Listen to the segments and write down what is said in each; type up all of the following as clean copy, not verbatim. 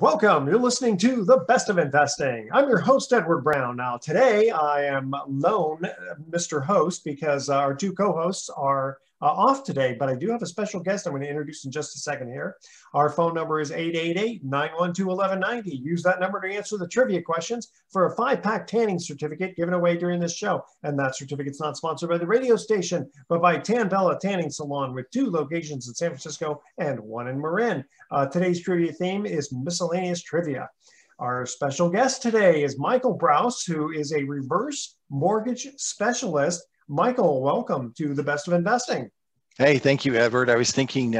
Welcome. You're listening to The Best of Investing. I'm your host, Edward Brown. Now, today I am lone Mr. Host because our two co-hosts are off today, but I do have a special guest I'm going to introduce in just a second here. Our phone number is 888-912-1190. Use that number to answer the trivia questions for a 5-pack tanning certificate given away during this show. And that certificate's not sponsored by the radio station, but by Tan Bella Tanning Salon with 2 locations in San Francisco and 1 in Marin. Today's trivia theme is miscellaneous trivia. Our special guest today is Michael Brouse, who is a reverse mortgage specialist. Michael, welcome to The Best of Investing. Hey, thank you, Edward. I was thinking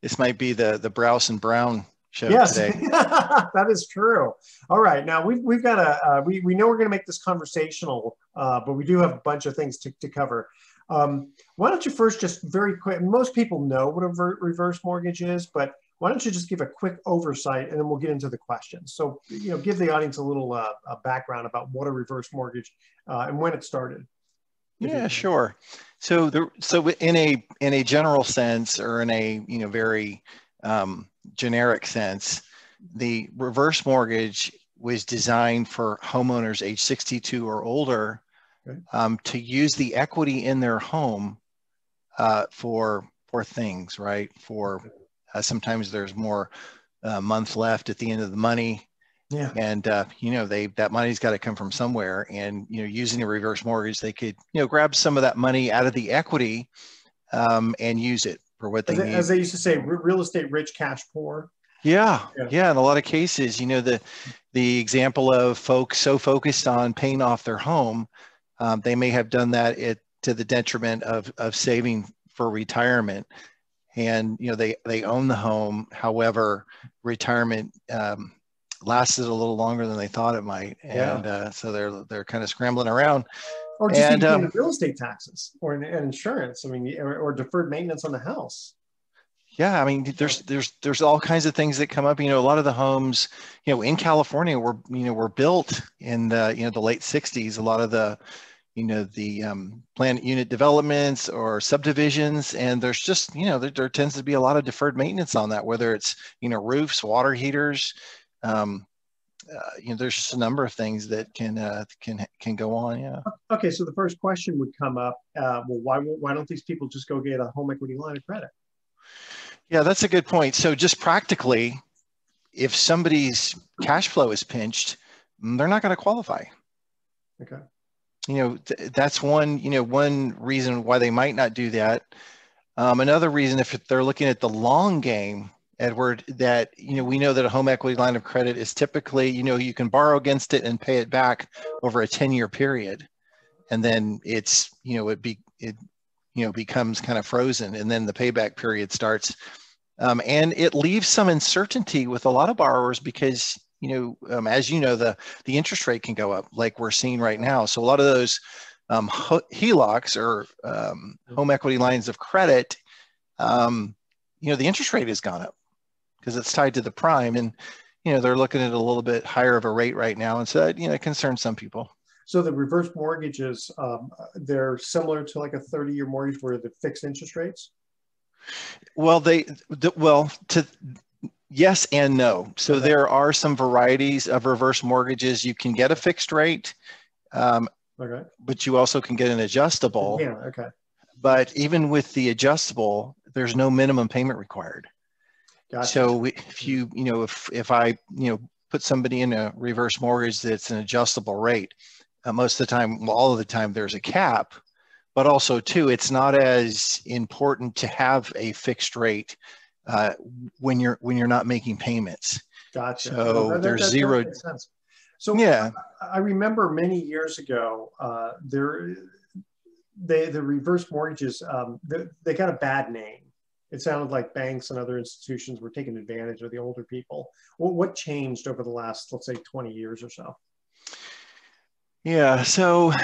this might be the Brouse and Brown show today. That is true. All right, now we've got we know we're going to make this conversational, but we do have a bunch of things to cover. Why don't you first just very quick, most people know what a reverse mortgage is, but why don't you just give a quick oversight and then we'll get into the questions. So, give the audience a little background about what a reverse mortgage and when it started. Yeah, sure. So in a general sense, or in a very generic sense, the reverse mortgage was designed for homeowners age 62 or older to use the equity in their home for things, right? Sometimes there's more month left at the end of the money. Yeah. And, that money's got to come from somewhere. And, using a reverse mortgage, they could, grab some of that money out of the equity and use it for what they need. As they used to say, real estate rich, cash poor. Yeah. In a lot of cases, the example of folks so focused on paying off their home, they may have done that to the detriment of saving for retirement. And, they own the home. However, retirement lasted a little longer than they thought it might. And so they're kind of scrambling around. Or just paying real estate taxes and insurance. Or deferred maintenance on the house. Yeah, there's all kinds of things that come up. A lot of the homes, in California were built in the late 60s. A lot of the planned unit developments or subdivisions, and there's just there tends to be a lot of deferred maintenance on that, whether it's roofs, water heaters. There's just a number of things that can go on. Yeah. Okay, so the first question would come up. Well, why don't these people just go get a home equity line of credit? Yeah, that's a good point. So just practically, if somebody's cash flow is pinched, they're not going to qualify. Okay. That's one reason why they might not do that. Another reason, if they're looking at the long game, Edward, that, we know that a home equity line of credit is typically, you can borrow against it and pay it back over a 10-year period. And then it's, it becomes kind of frozen, and then the payback period starts. And it leaves some uncertainty with a lot of borrowers because, as the interest rate can go up like we're seeing right now. So a lot of those HELOCs or home equity lines of credit, the interest rate has gone up because it's tied to the prime, and they're looking at a little bit higher of a rate right now, and so that it concerns some people. So the reverse mortgages, they're similar to like a 30-year mortgage where the fixed interest rates. Well, yes and no. So there are some varieties of reverse mortgages. You can get a fixed rate, but you also can get an adjustable. Yeah. Okay. But even with the adjustable, there's no minimum payment required. Gotcha. So if I put somebody in a reverse mortgage that's an adjustable rate, most of the time, all of the time, there's a cap. But also too, it's not as important to have a fixed rate when you're not making payments. Gotcha. So there's zero. That makes sense. So yeah, I remember many years ago, the reverse mortgages, they got a bad name. It sounded like banks and other institutions were taking advantage of the older people. Well, what changed over the last, let's say, 20 years or so? Yeah, so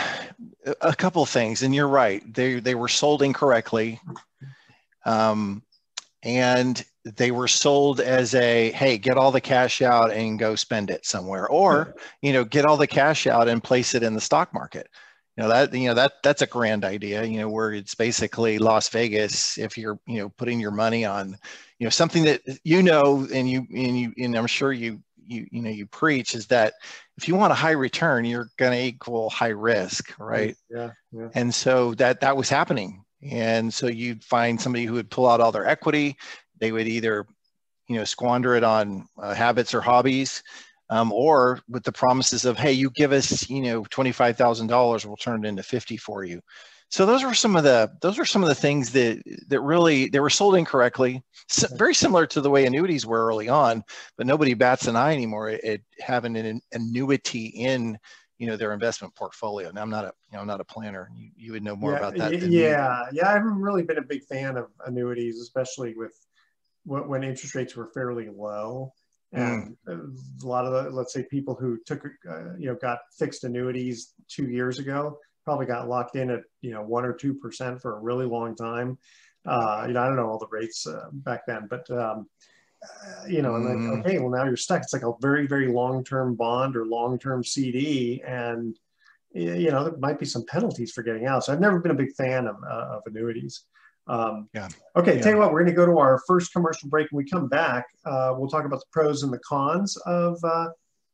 a couple of things, and you're right. They were sold incorrectly, and they were sold as a, hey, get all the cash out and go spend it somewhere, or get all the cash out and place it in the stock market. That's a grand idea, where it's basically Las Vegas if you're, putting your money on, something that, and I'm sure you preach is that if you want a high return, you're going to equal high risk, right? Yeah, yeah. And so that was happening. And so you'd find somebody who would pull out all their equity. They would either, squander it on habits or hobbies, or with the promises of, hey, you give us, $25,000, we'll turn it into 50 for you. So those are some of the things that really, they were sold incorrectly. Very similar to the way annuities were early on, but nobody bats an eye anymore at having an annuity in, their investment portfolio. Now, I'm not a planner. You would know more about that than me. Yeah. I haven't really been a big fan of annuities, especially with when interest rates were fairly low. And a lot of the, let's say, people who took, got fixed annuities 2 years ago probably got locked in at, 1 or 2% for a really long time. I don't know all the rates back then, but, I'm like, okay, well, now you're stuck. It's like a very, very long-term bond or long-term CD. And, there might be some penalties for getting out. So I've never been a big fan of annuities. Okay, tell you what, we're going to go to our first commercial break. When we come back, we'll talk about the pros and the cons of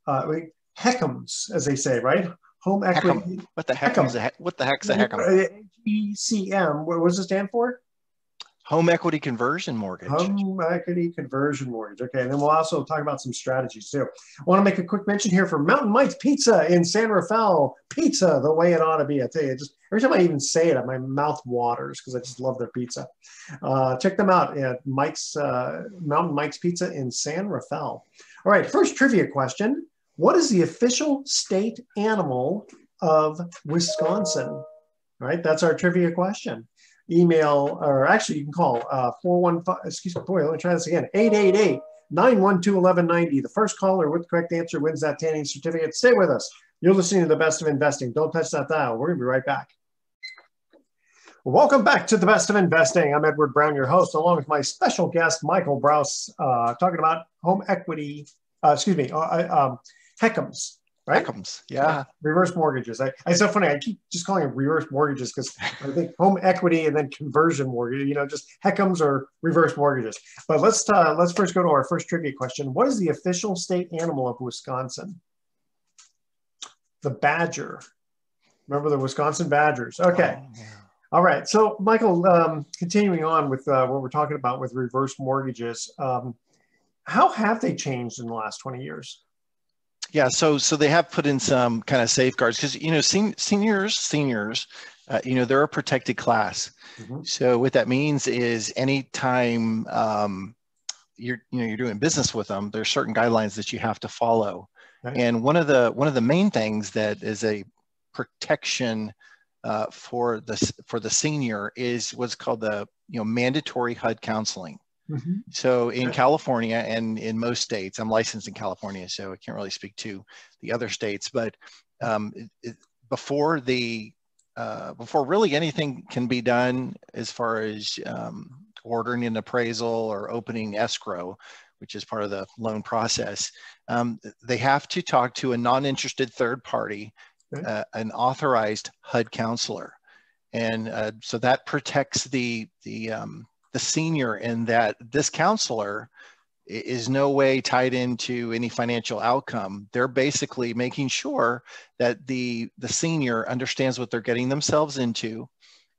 HECMs, as they say, right? Home equity. What the heck's a HECM? HECM. What does it stand for? Home equity conversion mortgage. Home equity conversion mortgage. Okay, and then we'll also talk about some strategies too. I want to make a quick mention here for Mountain Mike's Pizza in San Rafael. Pizza, the way it ought to be. I tell you, just every time I even say it, my mouth waters because I just love their pizza. Check them out at Mountain Mike's Pizza in San Rafael. All right, first trivia question. What is the official state animal of Wisconsin? All right, that's our trivia question. Email, or actually you can call 415, let me try this again, 888-912-1190. The first caller with the correct answer wins that tanning certificate. Stay with us. You're listening to The Best of Investing. Don't touch that dial. We're going to be right back. Welcome back to The Best of Investing. I'm Edward Brown, your host, along with my special guest, Michael Brouse, talking about home equity, HECMs. Right? HECMs, yeah. Reverse mortgages. It's so funny. I keep just calling them reverse mortgages because I think home equity and then conversion mortgage, just HECMs or reverse mortgages. But let's first go to our first trivia question. What is the official state animal of Wisconsin? The badger. Remember the Wisconsin Badgers? Okay. Oh, yeah. All right. So, Michael, continuing on with what we're talking about with reverse mortgages, how have they changed in the last 20 years? Yeah, so they have put in some kind of safeguards because seniors, they're a protected class. Mm-hmm. So what that means is anytime you're doing business with them, there's certain guidelines that you have to follow. Right. And one of the main things that is a protection for the senior is what's called the mandatory HUD counseling. Mm-hmm. So in California and in most states, I'm licensed in California, so I can't really speak to the other states, but before really anything can be done as far as ordering an appraisal or opening escrow, which is part of the loan process, they have to talk to a non-interested third party, an authorized HUD counselor. And so that protects the senior in that this counselor is no way tied into any financial outcome. They're basically making sure that the senior understands what they're getting themselves into.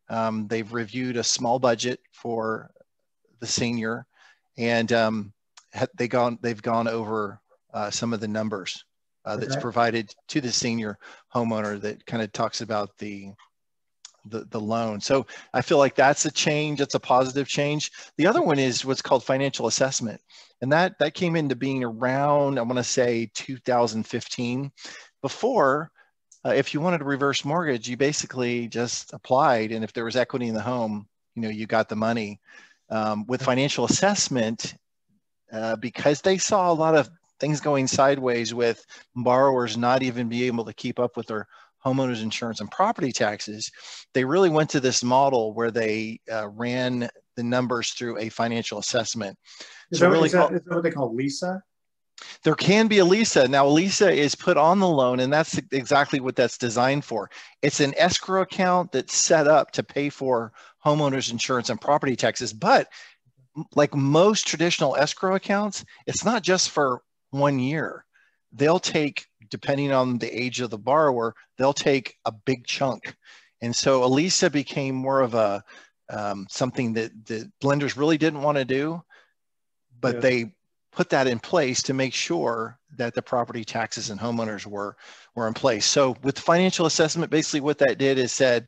They've reviewed a small budget for the senior, and they've gone over some of the numbers that's provided to the senior homeowner that kind of talks about the loan. So I feel like that's a change. That's a positive change. The other one is what's called financial assessment. And that came into being around, I want to say 2015. Before, if you wanted a reverse mortgage, you basically just applied. And if there was equity in the home, you got the money. With financial assessment, because they saw a lot of things going sideways with borrowers not even being able to keep up with their homeowners insurance and property taxes, they really went to this model where they ran the numbers through a financial assessment. Is that what they call Lisa? There can be a LISA. Now, a LISA is put on the loan, and that's exactly what that's designed for. It's an escrow account that's set up to pay for homeowners insurance and property taxes. But like most traditional escrow accounts, it's not just for 1 year. They'll take, depending on the age of the borrower, they'll take a big chunk. And so a LISA became more of a something that the lenders really didn't want to do, but they put that in place to make sure that the property taxes and homeowners were in place. So with the financial assessment, basically what that did is said,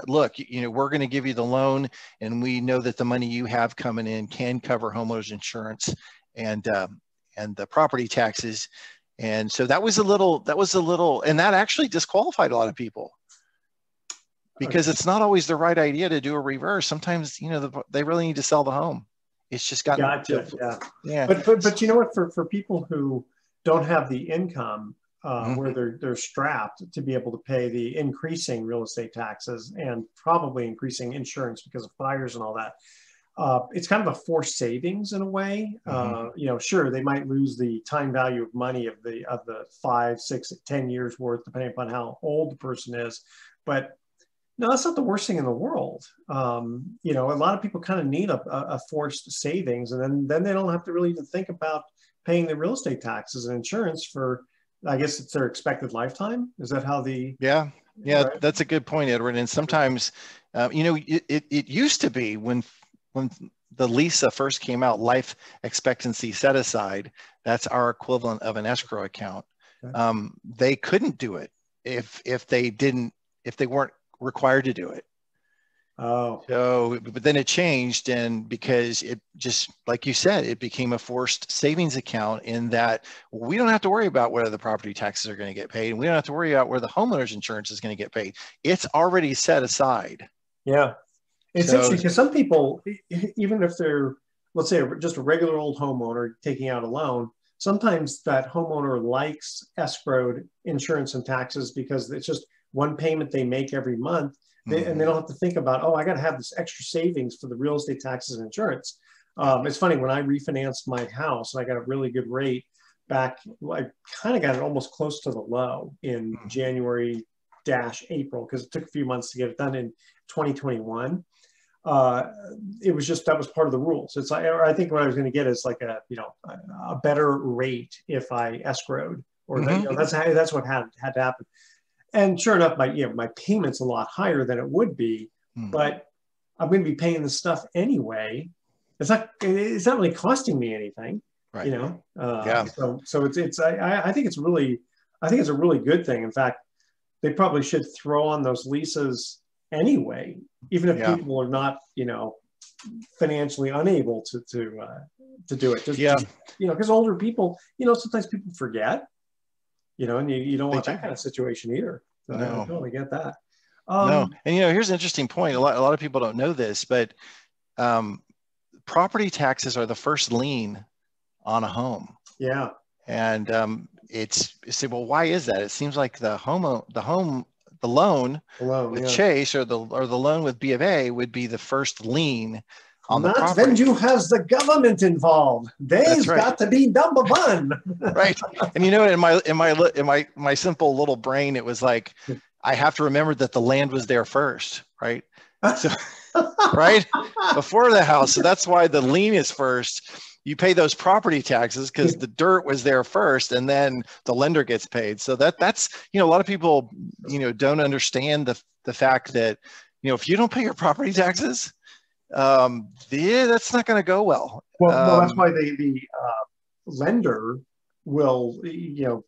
look, we're going to give you the loan, and we know that the money you have coming in can cover homeowners insurance and the property taxes. And so that was a little, and that actually disqualified a lot of people, because it's not always the right idea to do a reverse. Sometimes, they really need to sell the home. It's just gotten yeah. But you know what? For people who don't have the income where they're strapped to be able to pay the increasing real estate taxes and probably increasing insurance because of fires and all that, it's kind of a forced savings in a way. Sure, they might lose the time value of money of the 5, 6, 10 years worth, depending upon how old the person is, but no, that's not the worst thing in the world. A lot of people kind of need a forced savings, and then they don't have to really even think about paying the real estate taxes and insurance for, I guess it's their expected lifetime. Is that how the... Yeah, right? That's a good point, Edward. And sometimes, it used to be when the LISA first came out, life expectancy set aside, that's our equivalent of an escrow account. Okay. They couldn't do it if they weren't required to do it. Oh. So, but then it changed, and because it just, like you said, it became a forced savings account in that we don't have to worry about whether the property taxes are going to get paid, and we don't have to worry about where the homeowner's insurance is going to get paid. It's already set aside. Yeah. It's interesting because some people, even if they're, let's say, just a regular old homeowner taking out a loan, sometimes that homeowner likes escrowed insurance and taxes because it's just one payment they make every month, and they don't have to think about, I got to have this extra savings for the real estate taxes and insurance. It's funny, when I refinanced my house, I got a really good rate back. I kind of got it almost close to the low in January-April, because it took a few months to get it done in 2021. It was just, that was part of the rules. It's like, or I think what I was going to get is like a better rate if I escrowed, or that's what had to happen. And sure enough, my payment's a lot higher than it would be, but I'm going to be paying this stuff anyway. It's not really costing me anything, right? So I think it's a really good thing. In fact, they probably should throw on those leases anyway, even if people are not, financially unable to do it. Because older people, sometimes people forget. And you don't want that kind of situation either. So I totally get that. No, and here's an interesting point. A lot of people don't know this, but property taxes are the first lien on a home. Yeah. And well, why is that? It seems like the loan with Chase or the loan with B of A would be the first lien on the property. Then you has the government involved. They've got to be number one. Right. And in my simple little brain, it was like, I have to remember that the land was there first, right? So, right before the house. So that's why the lien is first. You pay those property taxes because the dirt was there first, and then the lender gets paid. So that's a lot of people don't understand the fact that if you don't pay your property taxes, that's not going to go well. Well, that's why the lender will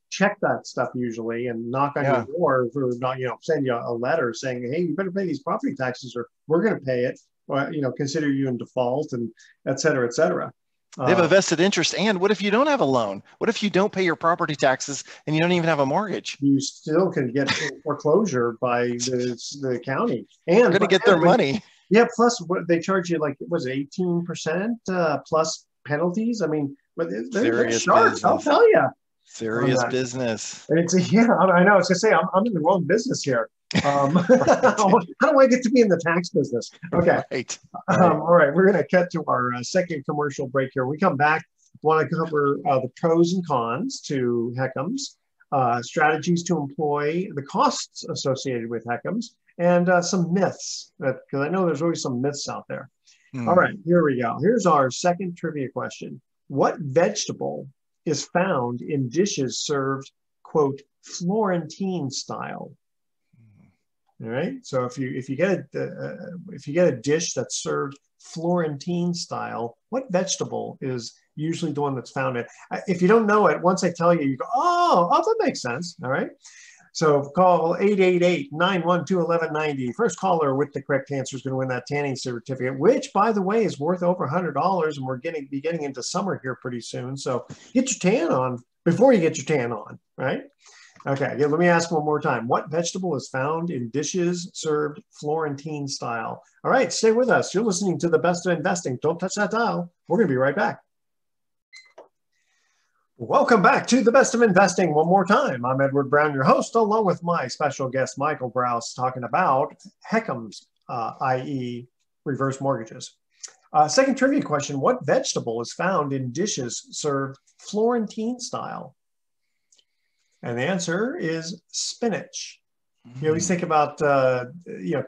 check that stuff usually and knock on your door, or not, send you a letter saying, hey, you better pay these property taxes or we're going to pay it, or consider you in default, and et cetera, et cetera. They have a vested interest. And what if you don't have a loan? What if you don't pay your property taxes and you don't even have a mortgage? You still can get foreclosure by the county, and they're going to get their money. Yeah, plus what they charge you, like, was it 18% plus penalties? I mean, they're sharp, I'll tell you. Serious business. And it's I know. I was gonna say I'm in the wrong business here. How do I get to be in the tax business? Okay. Right. All right. We're gonna cut to our second commercial break here. When we come back, Want to cover the pros and cons to HECMs, strategies to employ, the costs associated with HECMs, and some myths, because I know there's always some myths out there. All right, here we go. Here's our second trivia question. What vegetable is found in dishes served, quote, Florentine style? All right. So if you get a dish that's served Florentine style, what vegetable is usually the one that's found in? If you don't know it, once I tell you, you go, oh, that makes sense. All right. So call 888-912-1190. First caller with the correct answer is going to win that tanning certificate, which, by the way, is worth over $100. And we're be getting into summer here pretty soon. So get your tan on before you get your tan on, right? Okay, let me ask one more time. What vegetable is found in dishes served Florentine style? All right, stay with us. You're listening to The Best of Investing. Don't touch that dial. We're going to be right back. Welcome back to The Best of Investing one more time. I'm Edward Brown, your host, along with my special guest, Michael Brouse, talking about HECMs, i.e. reverse mortgages. Second trivia question, what vegetable is found in dishes served Florentine style? And the answer is spinach. You always think about,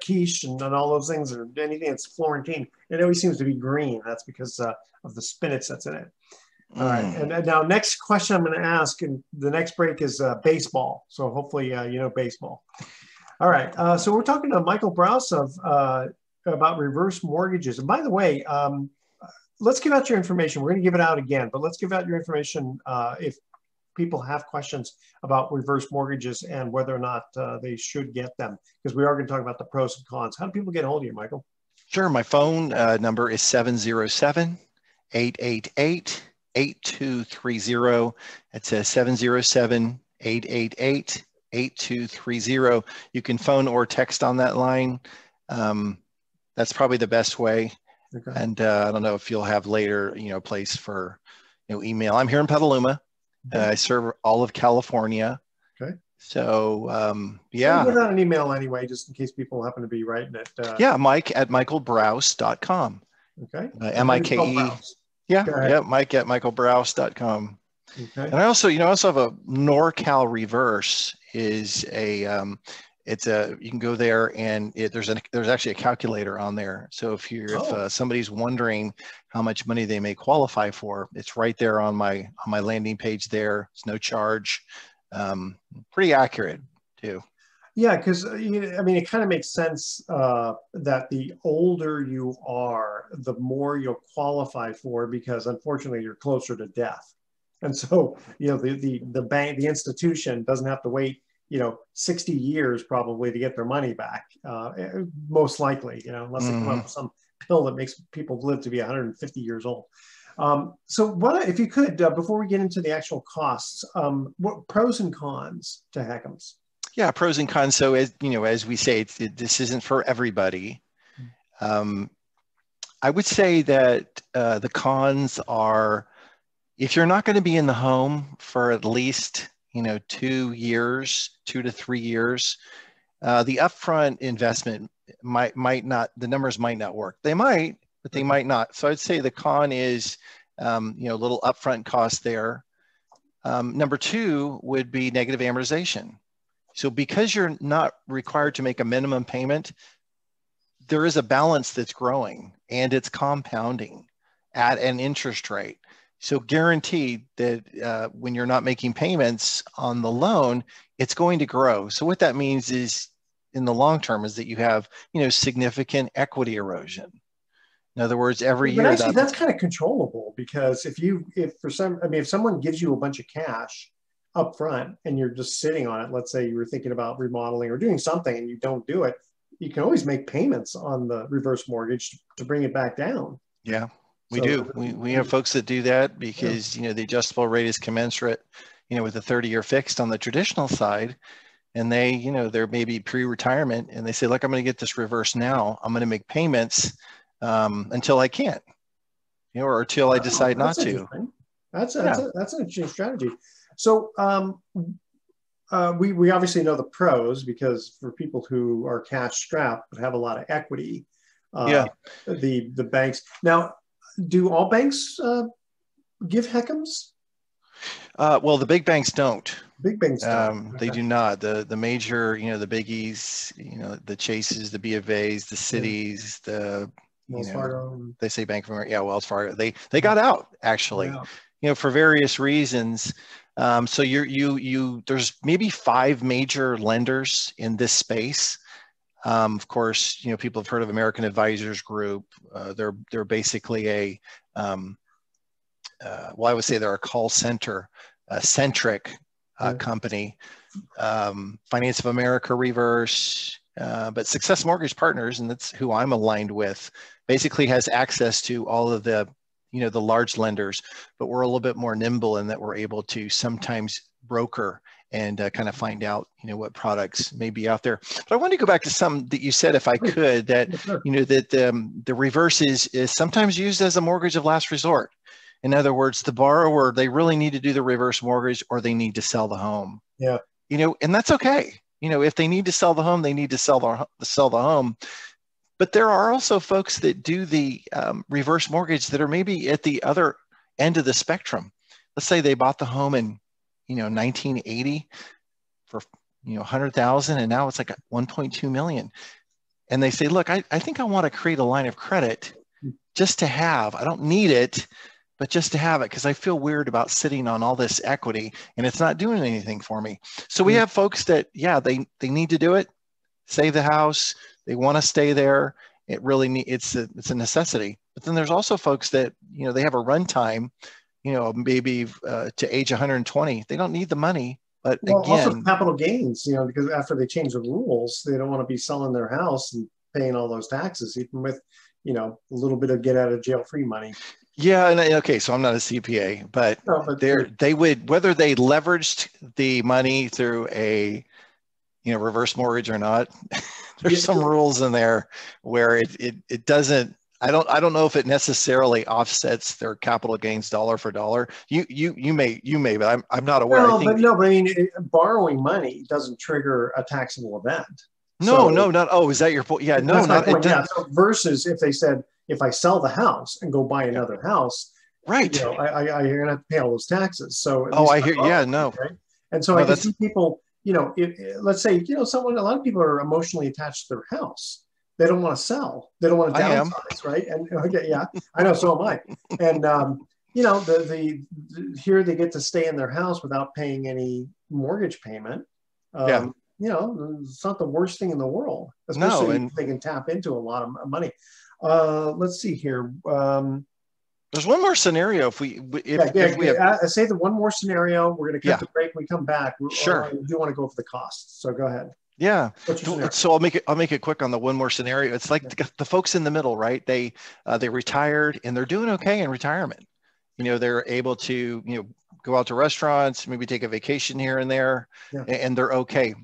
quiche and all those things, or anything that's Florentine. It always seems to be green. That's because of the spinach that's in it. All right. And now next question I'm going to ask, and the next break is baseball. So hopefully you know baseball. All right. So we're talking to Michael Brouse about reverse mortgages. And by the way, let's give out your information. We're going to give it out again, but let's give out your information if people have questions about reverse mortgages and whether or not they should get them, because we are going to talk about the pros and cons. How do people get a hold of you, Michael? Sure. My phone number is 707-888-8230. It's 707-888-8230. You can phone or text on that line. That's probably the best way. Okay. And I don't know if you'll have later, place for, email. I'm here in Petaluma. I serve all of California. Okay. So, yeah. Put out an email anyway, just in case people happen to be writing it. Yeah, Mike@michaelbrouse.com. Okay. M-I-K-E. Yeah, Mike@michaelbrouse.com. Okay. And I also have a NorCal Reverse is you can go there and there's actually a calculator on there. So if somebody's wondering how much money they may qualify for, it's right there on my landing page there. It's no charge. Pretty accurate too. Yeah, because it kind of makes sense that the older you are, the more you'll qualify for, because unfortunately you're closer to death. And so, the bank, the institution doesn't have to wait 60 years probably to get their money back, most likely, unless they come up with some pill that makes people live to be 150 years old. So what, if you could, before we get into the actual costs, what pros and cons to HECMs? Yeah, pros and cons. So as we say, this isn't for everybody. I would say that the cons are, if you're not going to be in the home for at least 2 to 3 years, the upfront investment might not, the numbers might not work. They might, but they might not. So I'd say the con is, a little upfront cost there. Number 2 would be negative amortization. So because you're not required to make a minimum payment, there is a balance that's growing and it's compounding at an interest rate. So guaranteed that when you're not making payments on the loan, it's going to grow. So what that means is, in the long term, is that you have, significant equity erosion. In other words, every year. But actually, that's kind of controllable, because if someone gives you a bunch of cash up front and you're just sitting on it, let's say you were thinking about remodeling or doing something and you don't do it, you can always make payments on the reverse mortgage to bring it back down. Yeah. We do. We have folks that do that because, the adjustable rate is commensurate, with the 30-year fixed on the traditional side. And they, they're maybe pre-retirement and they say, look, I'm going to get this reverse now. I'm going to make payments until I can't, or until I decide not to. That's an interesting strategy. So we obviously know the pros, because for people who are cash strapped but have a lot of equity, the banks. Now, do all banks give HECMs? Well, the big banks don't. Big banks don't. They do not. The major, the biggies, the Chases, the B of A's, the Cities, the Wells Fargo. They say Bank of America. Yeah, Wells Fargo. They got out actually. Yeah. For various reasons. So there's maybe 5 major lenders in this space. Of course, people have heard of American Advisors Group. They're basically a well, I would say they're a call center centric company. Finance of America Reverse, but Success Mortgage Partners, and that's who I'm aligned with, basically has access to all of the the large lenders, but we're a little bit more nimble in that we're able to sometimes broker and kind of find out, what products may be out there. But I want to go back to something that you said, if I could, that, that the reverse is sometimes used as a mortgage of last resort. In other words, the borrower, they really need to do the reverse mortgage or they need to sell the home. Yeah. And that's okay. If they need to sell the home, they need to sell the home. But there are also folks that do the reverse mortgage that are maybe at the other end of the spectrum. Let's say they bought the home in, 1980 for, 100,000, and now it's like 1.2 million. And they say, look, I think I want to create a line of credit just to have. I don't need it, but just to have it because I feel weird about sitting on all this equity and it's not doing anything for me. So we have folks that, they need to do it, save the house. They want to stay there. It really it's a necessity. But then there's also folks that they have a run time, maybe to age 120. They don't need the money, but again, also capital gains. Because after they change the rules, they don't want to be selling their house and paying all those taxes, even with a little bit of get out of jail free money. Yeah, and okay, so I'm not a CPA, but they would, whether they leveraged the money through a reverse mortgage or not. There's some rules in there where it doesn't. I don't know if it necessarily offsets their capital gains dollar for dollar. You may, but I'm not aware. But I mean, borrowing money doesn't trigger a taxable event. No, not. Oh, is that your point? Yeah, no, not. So versus if they said, if I sell the house and go buy another house, right? I'm gonna have to pay all those taxes. So I hear. Yeah, no. Right? And so I can see people. Let's say, a lot of people are emotionally attached to their house. They don't want to sell. They don't want to downsize, right? And I know, so am I. And, here they get to stay in their house without paying any mortgage payment. It's not the worst thing in the world, especially if they can tap into a lot of money. Let's see here. There's one more scenario. If we say the one more scenario, we're going to cut the break. When we come back. Sure. We do want to go over the costs. So go ahead. Yeah. So I'll make it quick on the one more scenario. It's like the folks in the middle, right? They retired and they're doing okay in retirement. They're able to, go out to restaurants, maybe take a vacation here and there, and they're okay.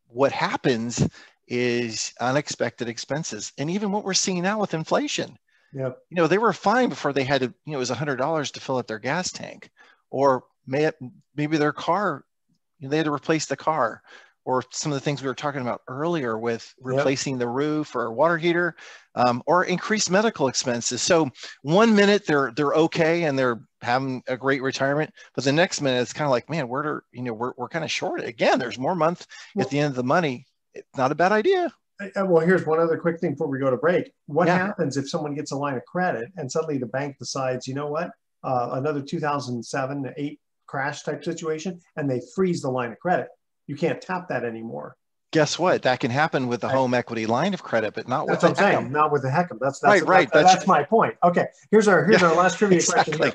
What happens is unexpected expenses. And even what we're seeing now with inflation. Yeah. They were fine before they had to, it was $100 to fill up their gas tank, or maybe their car, they had to replace the car, or some of the things we were talking about earlier with replacing the roof or water heater, or increased medical expenses. So one minute they're okay and they're having a great retirement, but the next minute it's kind of like, man, we're kind of short again. There's more month at the end of the money. It's not a bad idea. Well, here's one other quick thing before we go to break. What happens if someone gets a line of credit and suddenly the bank decides, another 2007-8 crash type situation, and they freeze the line of credit? You can't tap that anymore. Guess what? That can happen with the home equity line of credit, but not with the HECM. Not with the HECM. That's right. That's my point. Okay, here's our last trivia question.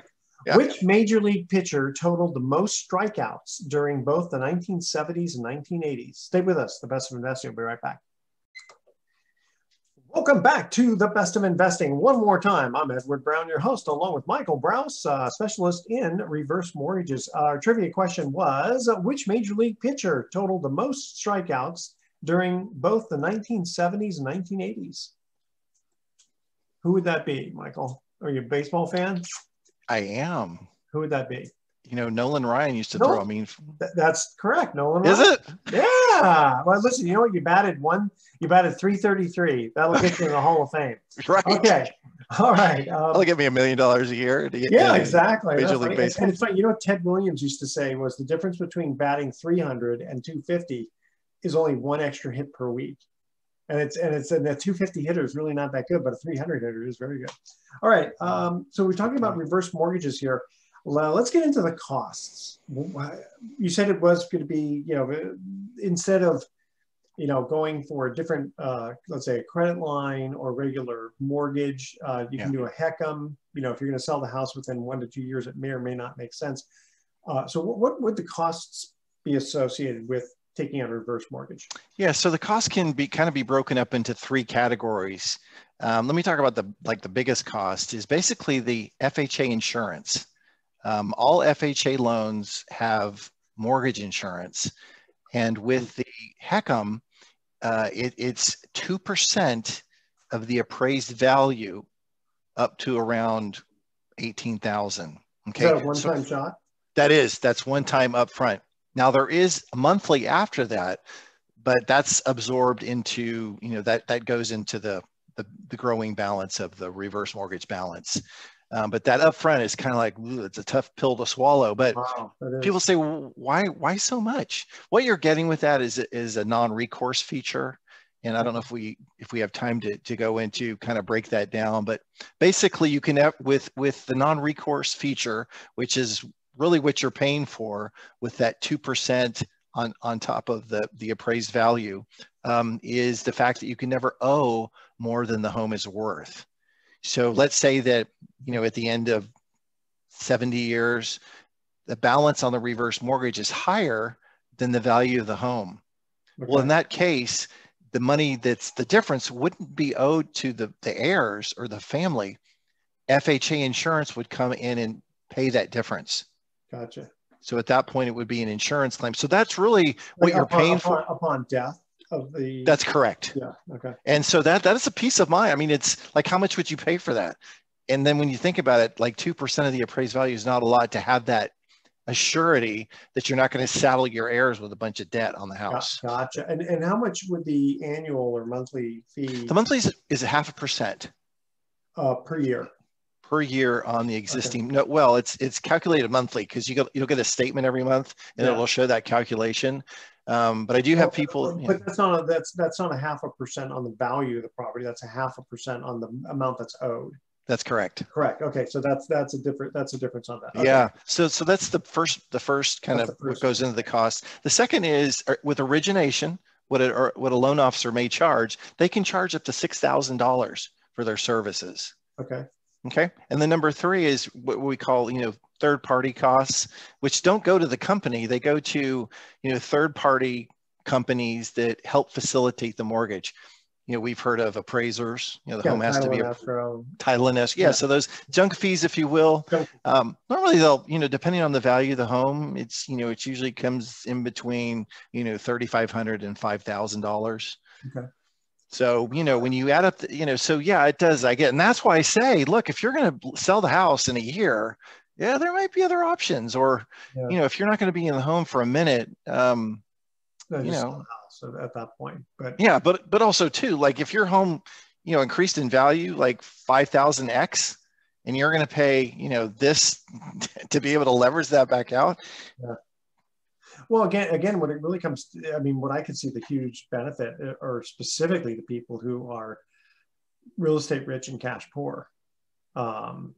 Yeah. Which major league pitcher totaled the most strikeouts during both the 1970s and 1980s? Stay with us. The Best of Investing. We'll be right back. Welcome back to The Best of Investing. One more time, I'm Edward Brown, your host, along with Michael Brouse, specialist in reverse mortgages. Our trivia question was, which major league pitcher totaled the most strikeouts during both the 1970s and 1980s? Who would that be, Michael? Are you a baseball fan? I am. Who would that be? Nolan Ryan used to throw. I mean, that's correct. Nolan Ryan. Is it? Yeah. Well, listen, you batted 333. That'll get you in the Hall of Fame. Right. Okay. All right. That'll get me $1 million a year to get Yeah, in exactly. Major That's League funny. Baseball. And it's funny. You know what Ted Williams used to say was the difference between batting 300 and 250 is only one extra hit per week. And the 250 hitter is really not that good, but a 300 hitter is very good. All right. So we're talking about reverse mortgages here. Well, let's get into the costs. You said it was going to be, instead of, going for a different, let's say a credit line or regular mortgage, you can do a HECM. If you're going to sell the house within 1 to 2 years, it may or may not make sense. So what would the costs be associated with taking out a reverse mortgage? Yeah, so the cost can be broken up into 3 categories. Let me talk about the biggest cost is basically the FHA insurance. All FHA loans have mortgage insurance, and with the HECM, it's 2% of the appraised value up to around $18,000. Okay, Is that a one-time shot? That's one time up front. Now there is a monthly after that, but that's absorbed into, that goes into the growing balance of the reverse mortgage balance. But that upfront is kind of like, it's a tough pill to swallow. But wow, people say, well, why so much? What you're getting with that is a non-recourse feature. And I don't know if we have time to go into kind of break that down, but basically you can have with the non-recourse feature, which is really what you're paying for with that 2% on top of the appraised value, is the fact that you can never owe more than the home is worth. So let's say that, at the end of 70 years, the balance on the reverse mortgage is higher than the value of the home. Okay. Well, in that case, the money that's the difference wouldn't be owed to the heirs or the family. FHA insurance would come in and pay that difference. Gotcha. So at that point, it would be an insurance claim. So that's really what you're paying for. Upon death of the... That's correct. Yeah, okay. And so that is a peace of mind. I mean, it's like, how much would you pay for that? And then when you think about it, like 2% of the appraised value is not a lot to have that assurity that you're not going to saddle your heirs with a bunch of debt on the house. Gotcha. And how much would the annual or monthly fee? The monthly is 0.5% per year. Per year on the existing. Okay. No, well, it's calculated monthly because you'll get a statement every month and it'll show that calculation. But I do have people. But that's not a 0.5% on the value of the property. That's 0.5% on the amount that's owed. That's correct. Correct. Okay, so that's a difference on that. Okay. Yeah. So that's the first kind of what goes into the cost. The second is with origination. What a loan officer may charge, they can charge up to $6,000 for their services. Okay. Okay. And then number 3 is what we call, third-party costs, which don't go to the company. They go to, third-party companies that help facilitate the mortgage. We've heard of appraisers. The home has to be title and escrow. Yeah. So those junk fees, if you will, normally they'll, depending on the value of the home, it's, it usually comes in between, $3,500 and $5,000. Okay. So, when you add up, so yeah, it does. I get, and that's why I say, look, if you're going to sell the house in a year, yeah, there might be other options, or, if you're not going to be in the home for a minute, so at that point, but yeah, but also too, like if your home, increased in value, like 5,000x, and you're going to pay, this to be able to leverage that back out. Yeah. Well, again, when it really comes to, what I could see the huge benefit, or specifically to people who are real estate rich and cash poor. And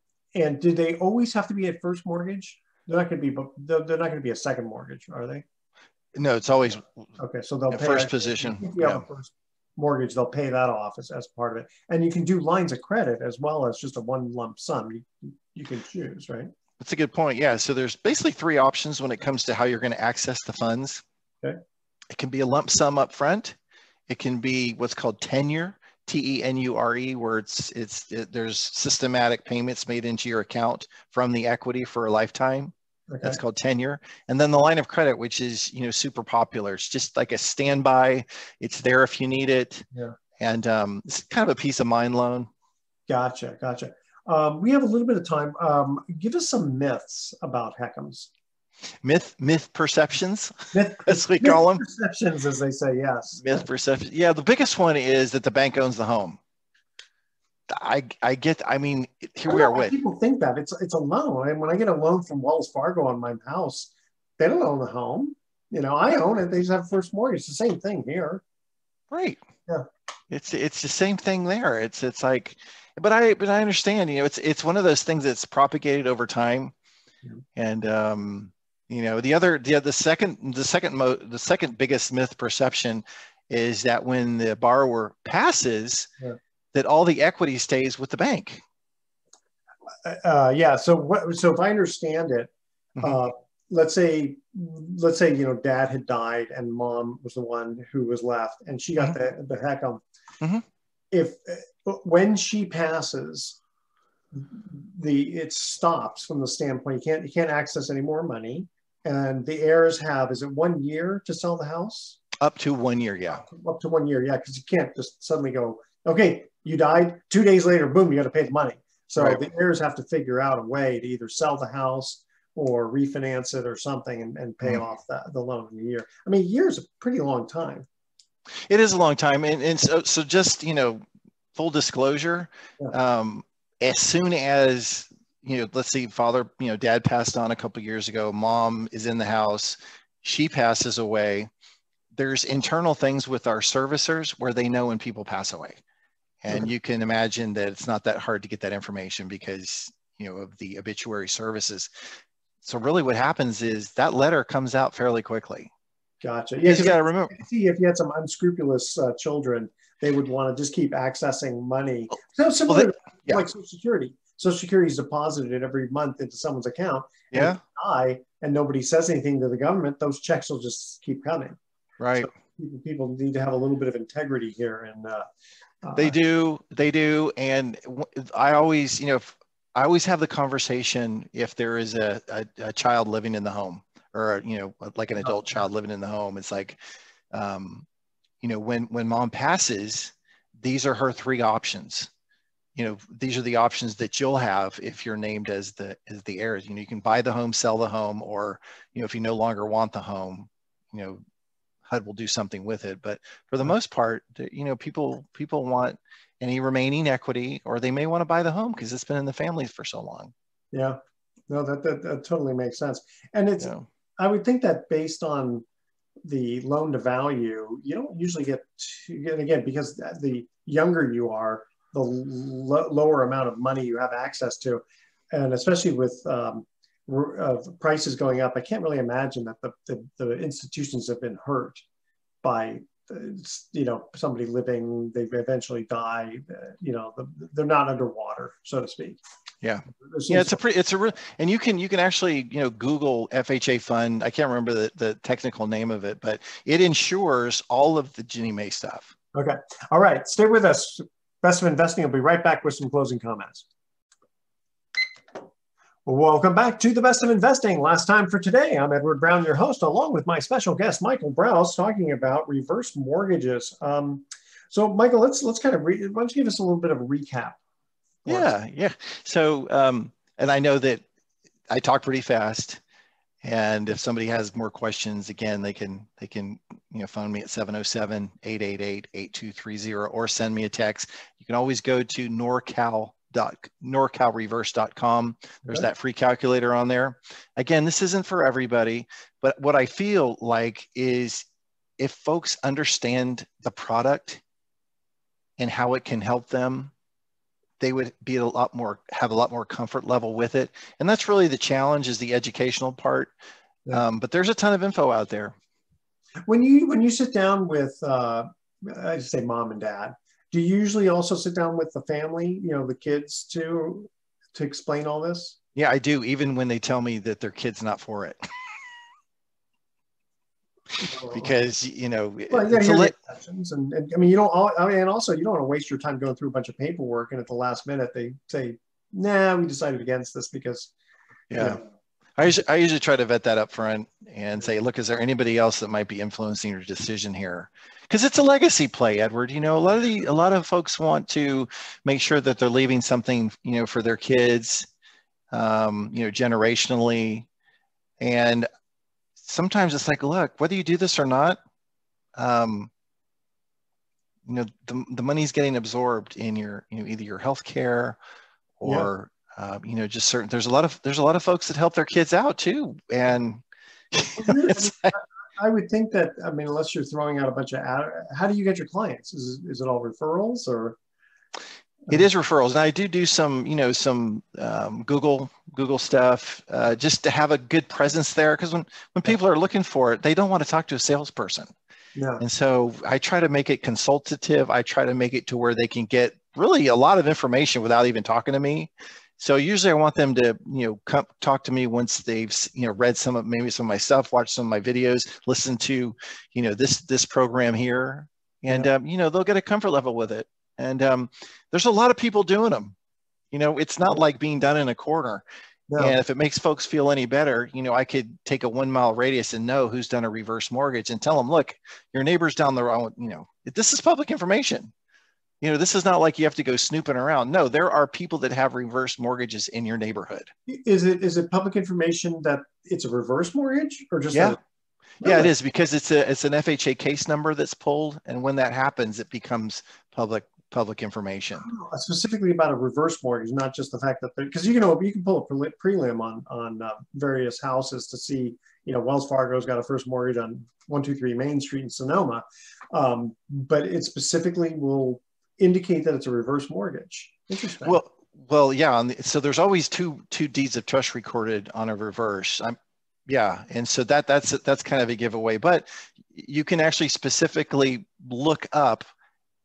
do they always have to be a first mortgage? They're not going to be a second mortgage, are they? No, it's always okay. So they'll pay first position. If you have a first mortgage, they'll pay that off as part of it. And you can do lines of credit as well as just a one lump sum. You can choose, right? That's a good point. Yeah. So there's basically 3 options when it comes to how you're going to access the funds. Okay. It can be a lump sum up front. It can be what's called tenure, TENURE, where there's systematic payments made into your account from the equity for a lifetime. Okay. That's called tenure. And then the line of credit, which is, super popular. It's just like a standby. It's there if you need it. Yeah. And it's kind of a peace of mind loan. Gotcha. We have a little bit of time. Give us some myths about HECMs. Myth perceptions, as we call them. Perceptions, as they say, yes. Myth perception. Yeah, the biggest one is that the bank owns the home. I get, I mean, here I we don't are know why with, people think that it's a loan. And when I get a loan from Wells Fargo on my house, they don't own the home. You know, I own it. They just have first mortgage. It's the same thing here. right. Yeah. It's the same thing there. It's like, but I understand, you know, it's one of those things that's propagated over time. Yeah. And you know, the second biggest myth perception is that when the borrower passes, Yeah. that all the equity stays with the bank. Yeah. So if I understand it, Mm-hmm. uh, let's say you know dad had died and mom was the one who was left, and she got the heck on. Mm-hmm. If when she passes, it stops from the standpoint you can't access any more money, and the heirs have, is it 1 year to sell the house? Up to 1 year, yeah. Up to 1 year, yeah, because you can't just suddenly go, okay, you died, 2 days later, boom, you got to pay the money. So Right. the heirs have to figure out a way to either sell the house or refinance it or something and pay off the loan in a year. I mean, a year is a pretty long time. It is a long time, and so just, you know, full disclosure, Yeah. as soon as, you know, let's see, father, you know, dad passed on a couple of years ago, mom is in the house, she passes away. There's internal things with our servicers where they know when people pass away, and Okay. you can imagine that it's not that hard to get that information because, you know, of the obituary services. So really, what happens is that letter comes out fairly quickly. Gotcha. Yeah, Because you because got to remember, see, if you had some unscrupulous children, they would want to just keep accessing money. So well, similar to yeah, like Social Security. Social Security is deposited every month into someone's account, and if yeah, you die and nobody says anything to the government, those checks will just keep coming. right. So people need to have a little bit of integrity here, and They do, and I always, you know, I always have the conversation if there is a child living in the home, or, you know, like an adult child living in the home. It's like, you know, when mom passes, these are her three options. You know, these are the options that you'll have if you're named as the heirs. You know, you can buy the home, sell the home, or, you know, if you no longer want the home, you know, HUD will do something with it. But for the most part, you know, people want any remaining equity, or they may want to buy the home because it's been in the family for so long. yeah, no, that totally makes sense. And it's, You know? I would think that based on the loan to value, you don't usually get and again, because the younger you are, the lower amount of money you have access to. And especially with prices going up, I can't really imagine that the institutions have been hurt by, you know, somebody living, they eventually die, you know, they're not underwater, so to speak. Yeah. Yeah, and you can actually, you know, Google FHA fund. I can't remember the technical name of it, but it insures all of the Ginnie Mae stuff. Okay. All right. Stay with us. Best of Investing. I'll be right back with some closing comments. Welcome back to the Best of Investing. Last time for today, I'm Edward Brown, your host, along with my special guest, Michael Brouse, talking about reverse mortgages. So Michael, let's kind of, why don't you give us a little bit of a recap? Yeah. So, and I know that I talk pretty fast, and if somebody has more questions, again, they can, you know, phone me at 707-888-8230 or send me a text. You can always go to norcalreverse.com. There's that free calculator on there. Again, this isn't for everybody, but what I feel like is if folks understand the product and how it can help them, they would be have a lot more comfort level with it. And that's really the challenge, is the educational part. Yeah. But there's a ton of info out there. When you sit down with, I just say mom and dad, do you usually also sit down with the family, you know, the kids to explain all this? Yeah, I do. Even when they tell me that their kid's not for it. Because, you know, well, you hear exceptions, and I mean, you don't. I mean, and also you don't want to waste your time going through a bunch of paperwork, and at the last minute they say, "Nah, we decided against this because." Yeah, you know. I usually try to vet that up front and say, look, is there anybody else that might be influencing your decision here? Because it's a legacy play, Edward. You know, a lot of folks want to make sure that they're leaving something, you know, for their kids, you know, generationally, and sometimes it's like, look, whether you do this or not, the money's getting absorbed in your, either your healthcare or, just certain, there's a lot of folks that help their kids out too. And I would think that, unless you're throwing out a bunch of how do you get your clients? Is it all referrals or? It is referrals, and I do some, some Google stuff, just to have a good presence there. Because when people are looking for it, they don't want to talk to a salesperson. Yeah. And so I try to make it consultative. I try to make it to where they can get really a lot of information without even talking to me. So usually I want them to, come talk to me once they've, read some of my stuff, watched some of my videos, listen to, this program here, and they'll get a comfort level with it. And there's a lot of people doing them. It's not like being done in a corner. No. And if it makes folks feel any better, I could take a 1 mile radius and know who's done a reverse mortgage and tell them, look, your neighbor's down the road. This is public information. This is not like you have to go snooping around. No, there are people that have reverse mortgages in your neighborhood. Is it public information that it's a reverse mortgage or just? Yeah. Yeah, it is, because it's an FHA case number that's pulled. And when that happens, it becomes public information. Oh, specifically about a reverse mortgage, not just the fact that, because you can pull a prelim on various houses to see, Wells Fargo's got a first mortgage on 123 Main Street in Sonoma, but it specifically will indicate that it's a reverse mortgage. Interesting. Well, yeah. So there's always two deeds of trust recorded on a reverse. And so that's kind of a giveaway. But you can actually specifically look up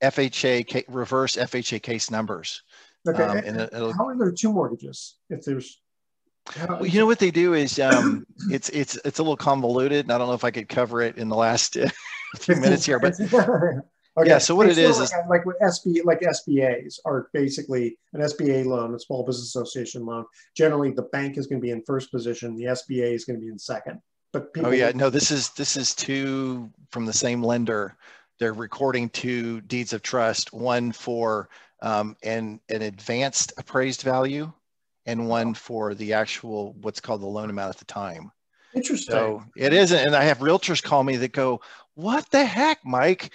reverse FHA case numbers. Okay. How are there two mortgages? If there's, well, what they do is it's a little convoluted, and I don't know if I could cover it in the last few minutes here, but okay. Yeah. So what it is like with SBAs are basically an SBA loan, a small business association loan. Generally, the bank is going to be in first position. The SBA is going to be in second. But no, this is two from the same lender. They're recording two deeds of trust, one for an advanced appraised value, and one for the actual, what's called the loan amount at the time. Interesting. So it isn't, and I have realtors call me that go, "What the heck, Mike?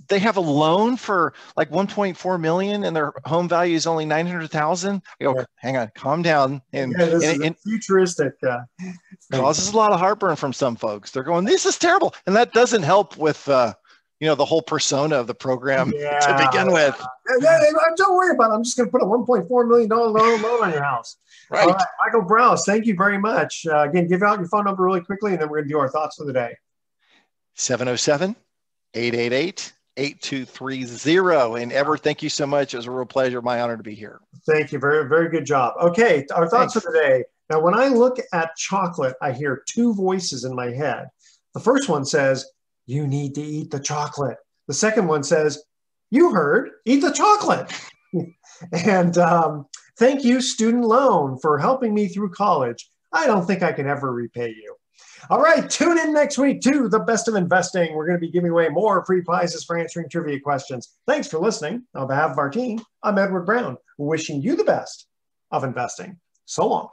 They have a loan for like 1.4 million, and their home value is only 900,000." I go, "Hang on, calm down." And this is futuristic. Causes a lot of heartburn from some folks. They're going, "This is terrible," and that doesn't help with the whole persona of the program to begin with. Don't worry about it. I'm just going to put a $1.4 million loan on your house. Right. All right, Michael Brouse, thank you very much. Again, give out your phone number really quickly, and then we're going to do our thoughts for the day. 707-888-8230. And Edward, thank you so much. It was a real pleasure. My honor to be here. Thank you. Very, very good job. Okay, our thoughts for the day. Now, when I look at chocolate, I hear two voices in my head. The first one says, "You need to eat the chocolate." The second one says, "You heard, eat the chocolate." And thank you, student loan, for helping me through college. I don't think I can ever repay you. All right, tune in next week to The Best of Investing. We're going to be giving away more free prizes for answering trivia questions. Thanks for listening. On behalf of our team, I'm Edward Brown, wishing you the best of investing. So long.